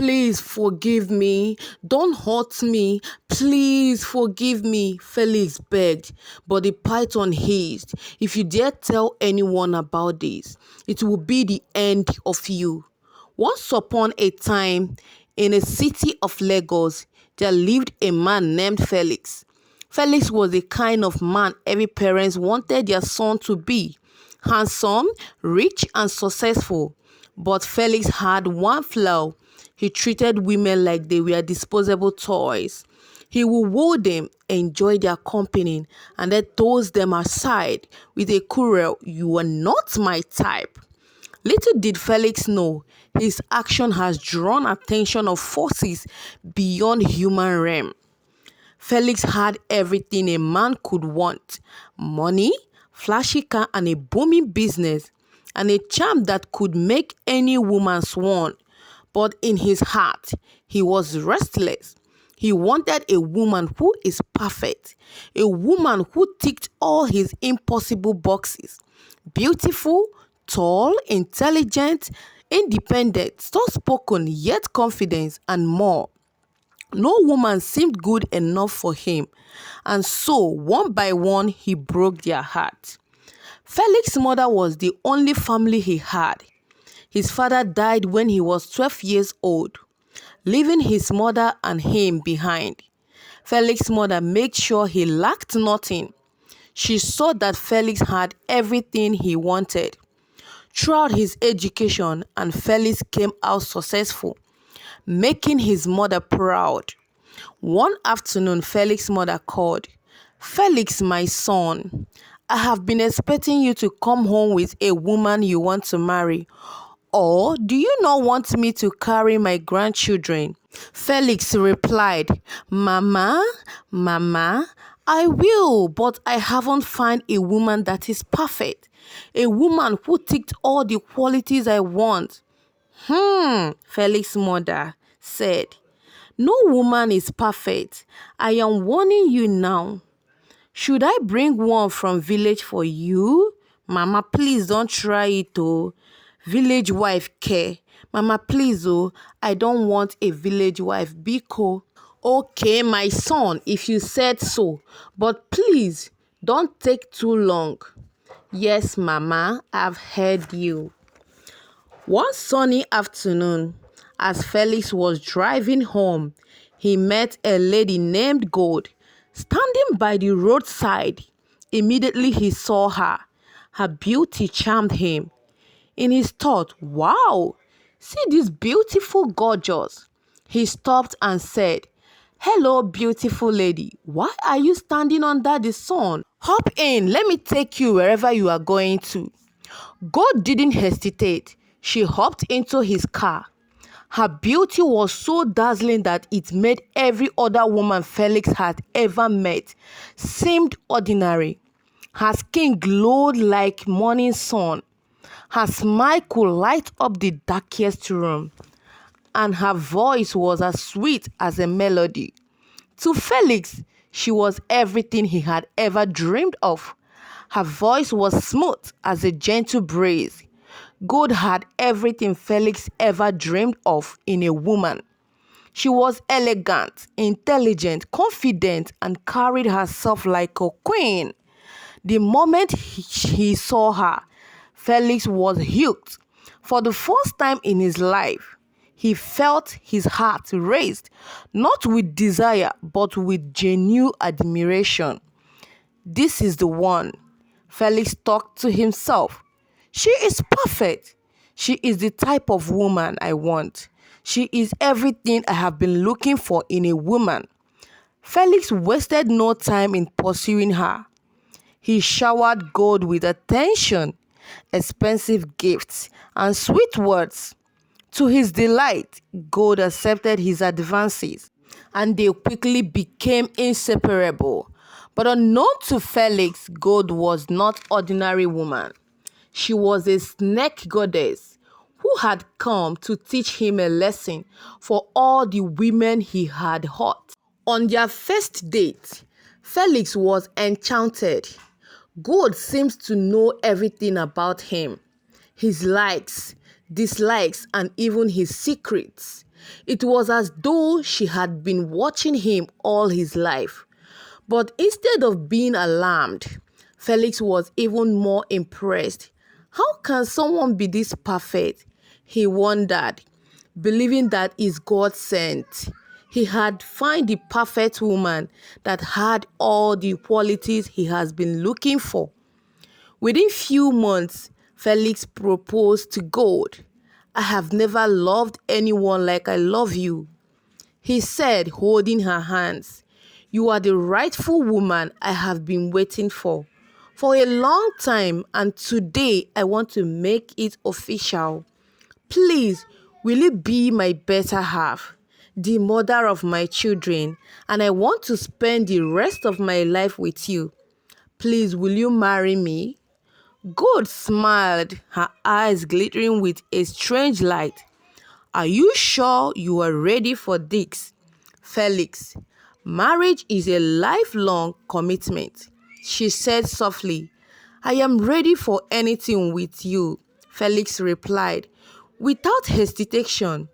Please forgive me. Don't hurt me. Please forgive me, Felix begged. But the python hissed, if you dare tell anyone about this, it will be the end of you. Once upon a time, in a city of Lagos, there lived a man named Felix. Felix was the kind of man every parent wanted their son to be: handsome, rich, and successful. But Felix had one flaw. He treated women like they were disposable toys. He would woo them, enjoy their company, and then toss them aside with a cruel, "You are not my type." Little did Felix know, his action has drawn attention of forces beyond human realm. Felix had everything a man could want: money, flashy car, and a booming business, and a charm that could make any woman swoon. But in his heart, he was restless. He wanted a woman who is perfect, a woman who ticked all his impossible boxes: beautiful, tall, intelligent, independent, soft-spoken yet confident, and more. No woman seemed good enough for him, and so one by one he broke their heart. Felix's mother was the only family he had. His father died when he was 12 years old, leaving his mother and him behind. Felix's mother made sure he lacked nothing. She saw that Felix had everything he wanted. Throughout his education, and Felix came out successful, making his mother proud. One afternoon, Felix's mother called, "Felix, my son, I have been expecting you to come home with a woman you want to marry. Or do you not want me to carry my grandchildren?" Felix replied, Mama, I will, but I haven't found a woman that is perfect. A woman who ticked all the qualities I want. Felix's mother said, "No woman is perfect. I am warning you now. Should I bring one from village for you? Mama, please don't try it, oh. Village wife care. Mama, please, oh, I don't want a village wife, Biko." "Okay, my son, if you said so, but please don't take too long." "Yes, Mama, I've heard you." One sunny afternoon, as Felix was driving home, he met a lady named Gold standing by the roadside. Immediately he saw her. Her beauty charmed him. In his thought, "Wow, see this beautiful gorgeous." He stopped and said, "Hello, beautiful lady. Why are you standing under the sun? Hop in, let me take you wherever you are going to." God didn't hesitate. She hopped into his car. Her beauty was so dazzling that it made every other woman Felix had ever met seemed ordinary. Her skin glowed like morning sun. Her smile could light up the darkest room, and her voice was as sweet as a melody. To Felix, she was everything he had ever dreamed of. Her voice was smooth as a gentle breeze. Gold had everything Felix ever dreamed of in a woman. She was elegant, intelligent, confident, and carried herself like a queen. The moment he saw her, Felix was hooked. For the first time in his life, he felt his heart raised, not with desire, but with genuine admiration. "This is the one," Felix talked to himself. "She is perfect. She is the type of woman I want. She is everything I have been looking for in a woman." Felix wasted no time in pursuing her. He showered Gold with attention, expensive gifts, and sweet words. To his delight, Gold accepted his advances, and they quickly became inseparable. But unknown to Felix, Gold was not ordinary woman. She was a snake goddess who had come to teach him a lesson for all the women he had hurt. On their first date, Felix was enchanted. Gold seems to know everything about him: his likes, dislikes, and even his secrets. It was as though she had been watching him all his life. But instead of being alarmed, Felix was even more impressed. How can someone be this perfect? He wondered, believing that is God sent. He had found the perfect woman that had all the qualities he has been looking for. Within few months, Felix proposed to God. I have never loved anyone like I love you, he said, holding her hands. You are the rightful woman I have been waiting for a long time, and today I want to make it official. Please, will you be my better half, the mother of my children, and I want to spend the rest of my life with you. Please, will you marry me? God smiled, her eyes glittering with a strange light. Are you sure you are ready for this, Felix? Marriage is a lifelong commitment, she said softly. I am ready for anything with you, Felix replied, without hesitation.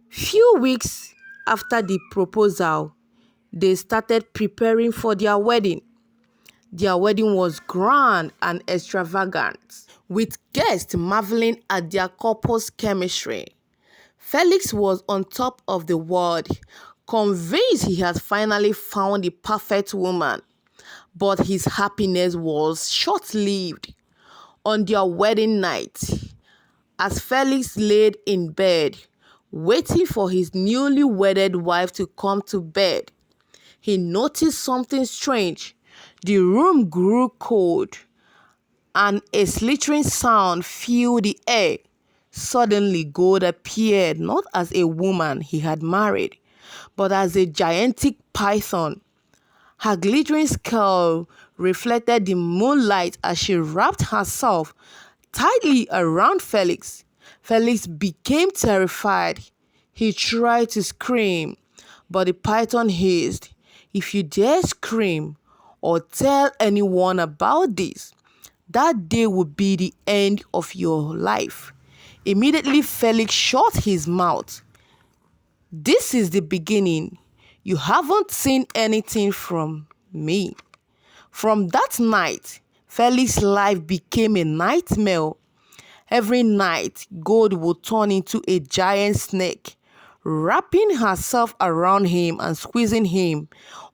Few weeks after the proposal, they started preparing for their wedding. Their wedding was grand and extravagant, with guests marveling at their couple's chemistry. Felix was on top of the world, convinced he had finally found the perfect woman. But his happiness was short-lived. On their wedding night, as Felix laid in bed, waiting for his newly wedded wife to come to bed, he noticed something strange. The room grew cold, and a slithering sound filled the air. Suddenly, God appeared not as a woman he had married, but as a gigantic python. Her glittering skull reflected the moonlight as she wrapped herself tightly around Felix. Felix became terrified. He tried to scream, but the python hissed, "If you dare scream or tell anyone about this, that day will be the end of your life." Immediately, Felix shut his mouth. This is the beginning. You haven't seen anything from me. From that night, Felix's life became a nightmare. Every night, God would turn into a giant snake, wrapping herself around him and squeezing him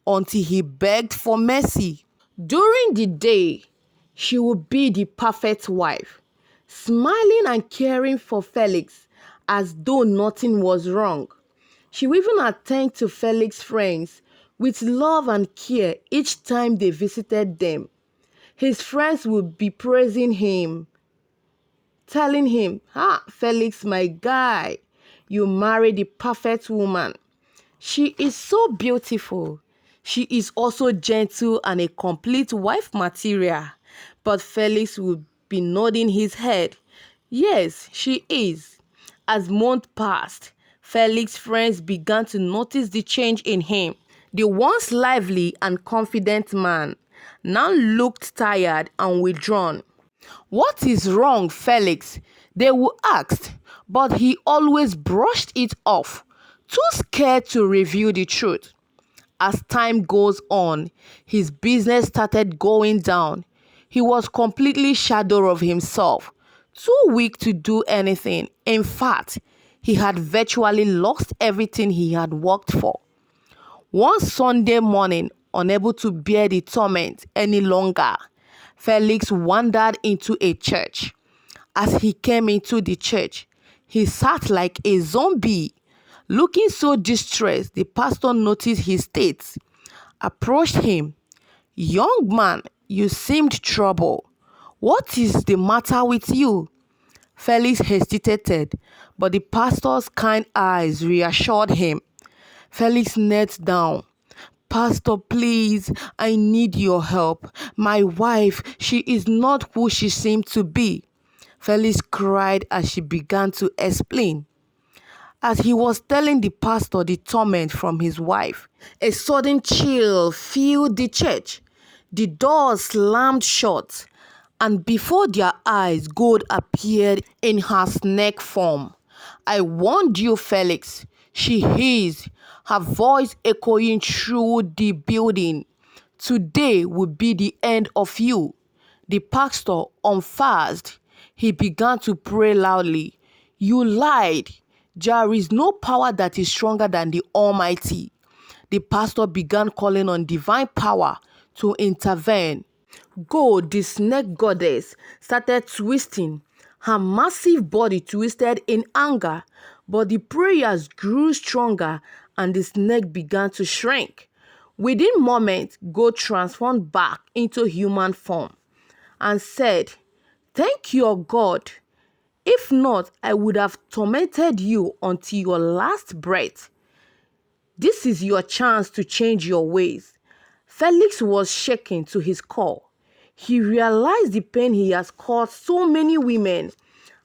until he begged for mercy. During the day, she would be the perfect wife, smiling and caring for Felix as though nothing was wrong. She would even attend to Felix's friends with love and care each time they visited them. His friends would be praising him, telling him, Felix, my guy, you married the perfect woman. She is so beautiful. She is also gentle and a complete wife material." But Felix would be nodding his head. Yes, she is. As months passed, Felix's friends began to notice the change in him. The once lively and confident man now looked tired and withdrawn. "What is wrong, Felix?" they would ask, but he always brushed it off, too scared to reveal the truth. As time goes on, his business started going down. He was completely shadow of himself, too weak to do anything. In fact, he had virtually lost everything he had worked for. One Sunday morning, unable to bear the torment any longer, Felix wandered into a church. As he came into the church, he sat like a zombie. Looking so distressed, the pastor noticed his state, approached him. "Young man, you seemed troubled. What is the matter with you?" Felix hesitated, but the pastor's kind eyes reassured him. Felix knelt down. "Pastor, please, I need your help. My wife, she is not who she seemed to be." Felix cried as she began to explain. As he was telling the pastor the torment from his wife, a sudden chill filled the church. The doors slammed shut, And before their eyes, gold appeared in her snake form. "I warned you, Felix," she hissed, her voice echoing through the building. "Today will be the end of you." The pastor unfazed. He began to pray loudly. "You lied. There is no power that is stronger than the Almighty." The pastor began calling on divine power to intervene. Gold, the snake goddess, started twisting. Her massive body twisted in anger, but the prayers grew stronger and the snake began to shrink. Within moments, Gold transformed back into human form and said, "Thank your God. If not, I would have tormented you until your last breath. This is your chance to change your ways." Felix was shaken to his core. He realized the pain he has caused so many women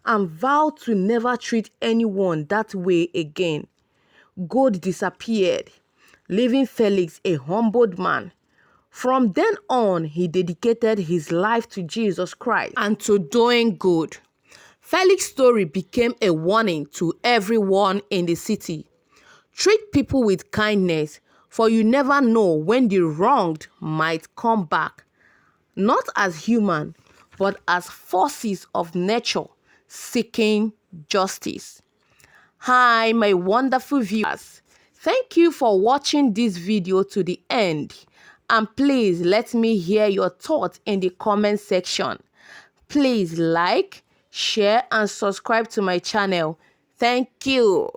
and vowed to never treat anyone that way again. Gold disappeared, leaving Felix a humbled man. From then on, he dedicated his life to Jesus Christ and to doing good. Felix's story became a warning to everyone in the city. Treat people with kindness, for you never know when the wronged might come back, not as human, but as forces of nature seeking justice. Hi, my wonderful viewers. Thank you for watching this video to the end. And please let me hear your thoughts in the comment section. Please like, share, and subscribe to my channel. Thank you.